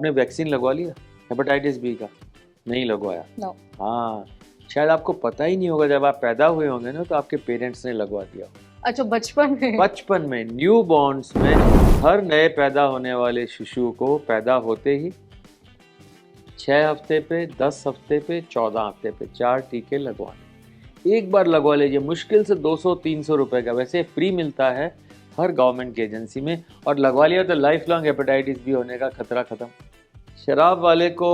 आपने वैक्सीन लगवा लिया हेपेटाइटिस बी का? नहीं लगवाया। नो। हाँ, शायद आपको पता ही नहीं होगा, जब आप पैदा हुए होंगे ना तो आपके पेरेंट्स ने लगवा दिया। अच्छा, बचपन में? बचपन में, न्यू बॉर्न्स में हर नए पैदा होने वाले शिशु को पैदा होते ही 6 हफ्ते पे, 10 हफ्ते पे, 14 हफ्ते पे 4 टीके लगवाने। एक बार लगवा लीजिए, मुश्किल से 200-300 रुपए का, वैसे फ्री मिलता है हर गवर्नमेंट की एजेंसी में, और लगवा लिया तो लाइफ लॉन्ग हेपेटाइटिस बी होने का खतरा खत्म। शराब वाले को,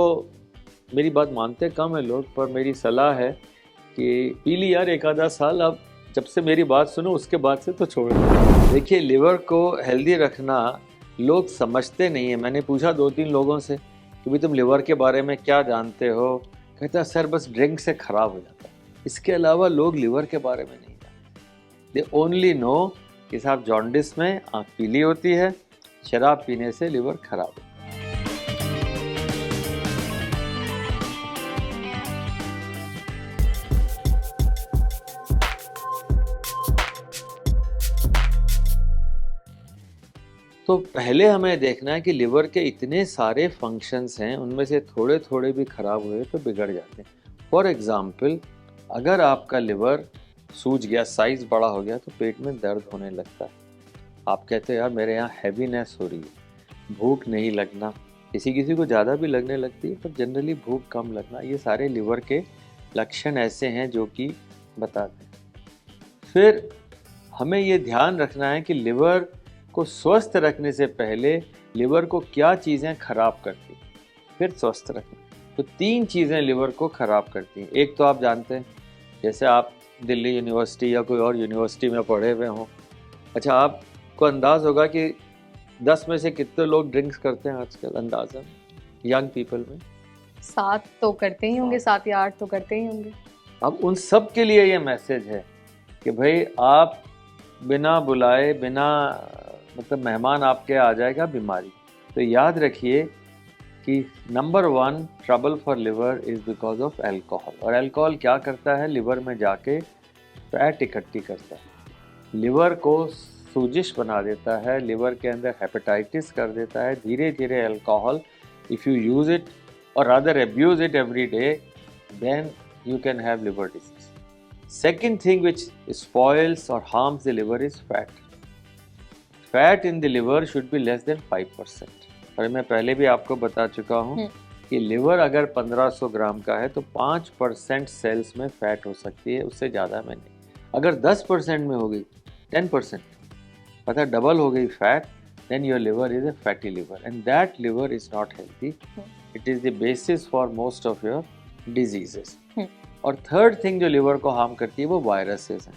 मेरी बात मानते कम है लोग, पर मेरी सलाह है कि पी ली यार एक आधा साल, अब जब से मेरी बात सुनो उसके बाद से तो छोड़ दो। देखिए, लिवर को हेल्दी रखना लोग समझते नहीं है। मैंने पूछा 2-3 लोगों से कि भाई तुम लिवर के बारे में क्या जानते हो? कहता सर बस ड्रिंक से खराब हो जाता है, इसके अलावा लोग लिवर के बारे में नहीं जानते। दे ओनली नो कि साहब जॉन्डिस में आँख पीली होती है, शराब पीने से लिवर खराब होता है। तो पहले हमें देखना है कि लिवर के इतने सारे फंक्शंस हैं, उनमें से थोड़े थोड़े भी खराब हुए तो बिगड़ जाते हैं। फॉर एग्जाम्पल, अगर आपका लिवर सूज गया, साइज बड़ा हो गया, तो पेट में दर्द होने लगता है। आप कहते हैं यार मेरे यहाँ हैवीनेस हो रही है, भूख नहीं लगना, किसी किसी को ज़्यादा भी लगने लगती है, पर जनरली भूख कम लगना, ये सारे लिवर के लक्षण ऐसे हैं जो कि बताते हैं। फिर हमें ये ध्यान रखना है कि लिवर को स्वस्थ रखने से पहले लिवर को क्या चीज़ें खराब करती हैं, फिर स्वस्थ रखना। तो 3 चीज़ें लिवर को खराब करती हैं। एक तो आप जानते हैं, जैसे आप दिल्ली यूनिवर्सिटी या कोई और यूनिवर्सिटी में पढ़े हुए हों, अच्छा आपको अंदाज़ होगा कि 10 में से कितने लोग ड्रिंक्स करते हैं आजकल, अंदाज़ा यंग पीपल में? 7 तो करते ही होंगे, 7 या 8 तो करते ही होंगे। अब उन सब के लिए ये मैसेज है कि भाई आप बिना बुलाए, बिना मतलब मेहमान आपके आ जाएगा बीमारी। तो याद रखिए कि number 1 trouble for liver is because of alcohol. और अल्कोहल क्या करता है? लिवर में जाके फैट इकट्ठी करता है, लिवर को सूजिश बना देता है, लिवर के अंदर हेपेटाइटिस कर देता है। धीरे धीरे alcohol, if you use it और rather abuse it every day, then you can have liver disease. Second thing which spoils or harms the liver is fat. Fat in the liver should be less than 5%. और मैं पहले भी आपको बता चुका हूँ कि लिवर अगर 1500 ग्राम का है तो 5% सेल्स में फैट हो सकती है, उससे ज़्यादा में नहीं। अगर 10% में हो गई, 10%, पता डबल हो गई fat, then your liver is a fatty liver and that liver is not healthy. It is the basis for most of your diseases. और थर्ड थिंग जो लिवर को हार्म करती है वो वायरसेस हैं।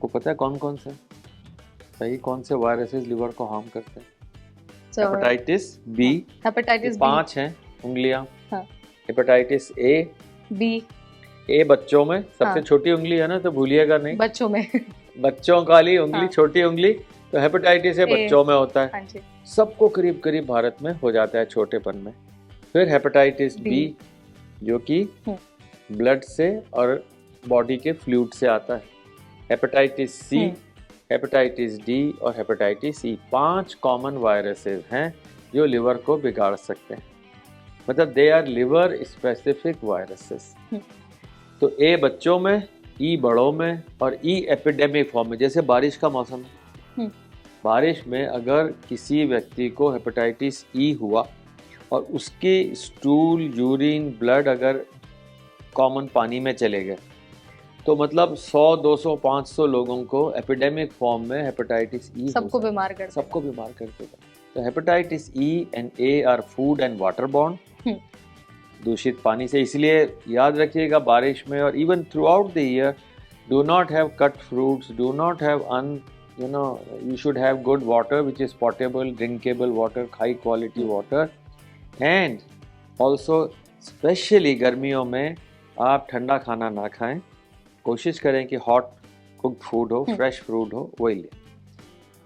को पता है कौन कौन से? सही, कौन से वायरसेस लिवर को हार्म करते हैं? हेपेटाइटिस बी, हेपेटाइटिस 5 हैं उंगलियां। हाँ। हेपेटाइटिस ए, बी, ए बच्चों में सबसे हाँ। छोटी उंगली है ना, तो भूलिएगा नहीं, बच्चों में बच्चों काली उंगली, हाँ। छोटी उंगली, तो हेपेटाइटिस ए बच्चों में होता है। हाँ जी। सबको करीब करीब भारत में हो जाता है छोटेपन में। फिर हेपेटाइटिस बी जो कि ब्लड से और बॉडी के फ्लूइड से आता है। हेपेटाइटिस सी, हेपेटाइटिस डी और हेपेटाइटिस ई, 5 कॉमन वायरसेस हैं जो लिवर को बिगाड़ सकते हैं। मतलब they are liver specific viruses. तो ए बच्चों में, ई बड़ों में और ई एपिडेमिक फॉर्म में। जैसे बारिश का मौसम है, बारिश में अगर किसी व्यक्ति को हेपेटाइटिस ई हुआ और उसके स्टूल, यूरिन, ब्लड अगर कॉमन पानी में चले गए, तो मतलब 100, 200, 500 लोगों को एपिडेमिक फॉर्म में हेपेटाइटिस ई सबको बीमार कर देगा। तो hepatitis E and A R food and water borne, दूषित पानी से। इसलिए याद रखिएगा बारिश में और even through out the year, do not have cut fruits, do not have you should have good water which is potable, drinkable water, high quality water. And also specially गर्मियों में आप ठंडा खाना ना खाएं, कोशिश करें कि हॉट कुक्ड फूड हो, फ्रेश फ्रूट हो, वही लें।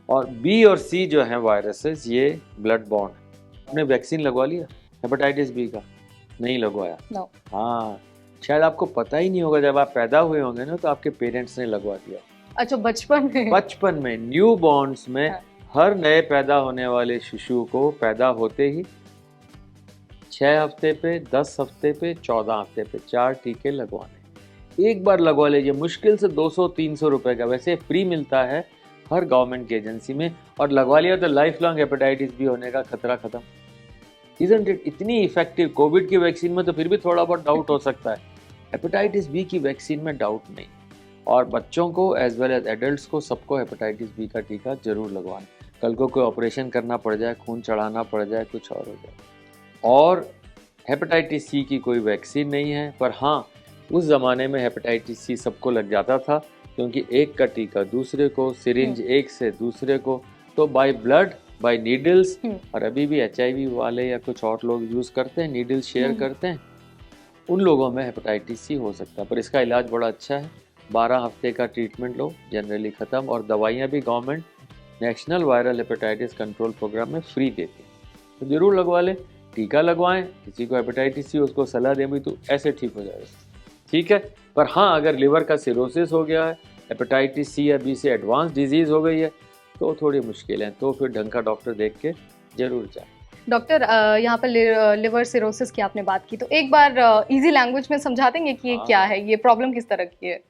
और बी और सी जो हैं वायरसेस, ये ब्लड बॉर्न है। आपने वैक्सीन लगवा लिया हेपेटाइटिस बी का? नहीं लगवाया। No. हाँ, शायद आपको पता ही नहीं होगा, जब आप पैदा हुए होंगे ना तो आपके पेरेंट्स ने लगवा दिया। अच्छा, बचपन में न्यू बॉर्न्स में हर नए पैदा होने वाले शिशु को पैदा होते ही 6 हफ्ते पे, 10 हफ्ते पे, 14 हफ्ते पे 4 टीके लगवाने। एक बार लगवा लीजिए, मुश्किल से 200-300 रुपए का, वैसे फ्री मिलता है हर गवर्नमेंट की एजेंसी में, और लगवा लिया तो लाइफ लॉन्ग हेपेटाइटिस बी होने का खतरा खत्म। Isn't it? इतनी इफेक्टिव। कोविड की वैक्सीन में तो फिर भी थोड़ा बहुत डाउट हो सकता है, हेपेटाइटिस बी की वैक्सीन में डाउट नहीं। और बच्चों को एज वेल एज एडल्ट्स को सबको हेपेटाइटिस बी का टीका जरूर लगवाना। कल को कोई ऑपरेशन करना पड़ जाए, खून चढ़ाना पड़ जाए, कुछ और हो जाए। और हेपेटाइटिस सी की कोई वैक्सीन नहीं है, पर हाँ, उस ज़माने में हेपेटाइटिस सी सबको लग जाता था, क्योंकि एक का टीका दूसरे को, सिरिंज एक से दूसरे को, तो बाय ब्लड, बाय नीडल्स। और अभी भी HIV वाले या कुछ और लोग यूज़ करते हैं, नीडल्स शेयर करते हैं, उन लोगों में हेपेटाइटिस सी हो सकता है। पर इसका इलाज बड़ा अच्छा है, 12 हफ्ते का ट्रीटमेंट लो, जनरली ख़त्म। और दवाइयाँ भी government national viral hepatitis control programme में फ्री देती है, तो ज़रूर लगवा लें, टीका लगवाएं। किसी को हेपेटाइटिस सी उसको सलाह दें भी तो ऐसे ठीक हो जाएगा, ठीक है। पर हाँ, अगर लिवर का सिरोसिस हो गया है, हेपेटाइटिस सी या बी से एडवांस डिजीज़ हो गई है, तो थोड़ी मुश्किल है, तो फिर ढंग का डॉक्टर देख के जरूर जाए। डॉक्टर, यहाँ पर लिवर सिरोसिस की आपने बात की, तो एक बार इजी लैंग्वेज में समझा देंगे कि ये क्या है, ये प्रॉब्लम किस तरह की है?